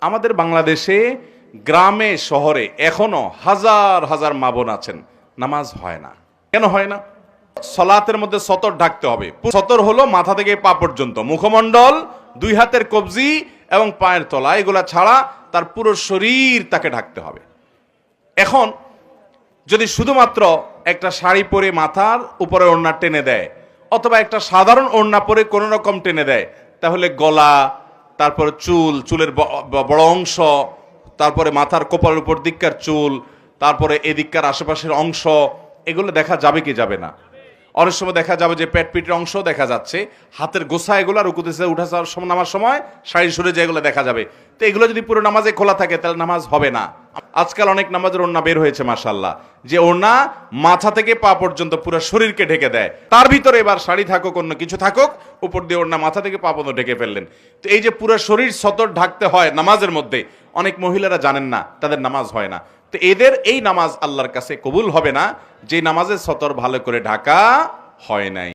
আমাদের বাংলাদেশে গ্রামে শহরে এখনো হাজার হাজার মা বোন আছেন, নামাজ হয় না। কেন হয় না? সলাতের মধ্যে সতর ঢাকতে হবে। সতর হলো মাথা থেকে পা পর্যন্ত, মুখমণ্ডল, দুই হাতের কবজি এবং পায়ের তলা, এগুলা ছাড়া তার পুরো শরীর তাকে ঢাকতে হবে। এখন যদি শুধুমাত্র একটা শাড়ি পরে মাথার উপরে ওড়না টেনে দেয়, অথবা একটা সাধারণ ওড়না পরে কোনো রকম টেনে দেয়, তাহলে গলা, তারপরে চুল, চুলের বড় অংশ, তারপরে মাথার কপালের উপর দিককার চুল, তারপরে এদিককার আশেপাশের অংশ, এগুলো দেখা যাবে কি যাবে না? অনেক সময় দেখা যাবে যে পেট পিটের অংশ দেখা যাচ্ছে, হাতের গোছা এগুলো রুকুতে উঠা যাওয়ার সময়, নামার সময় শাড়ি সরে যায়, এগুলো দেখা যাবে। তো এগুলো যদি পুরো নামাজে খোলা থাকে তাহলে নামাজ হবে না। আজকাল অনেক নামাজের ওড়না বের হয়েছে মাশাআল্লাহ, যে ওড়না মাথা থেকে পা পর্যন্ত পুরো শরীরকে ঢেকে দেয়। তার ভিতরে এবার শাড়ি থাকুক অন্য কিছু থাকুক, উপর দিয়ে ওড়না মাথা থেকে পা পর্যন্ত ঢেকে ফেললেন। তো এই যে পুরো শরীর সতর ঢাকতে হয় নামাজের মধ্যে, অনেক মহিলারা জানেন না, তাদের নামাজ হয় না। তো এদের এই নামাজ আল্লাহর কাছে কবুল হবে না, যে নামাজের সতর ভালো করে ঢাকা হয় নাই।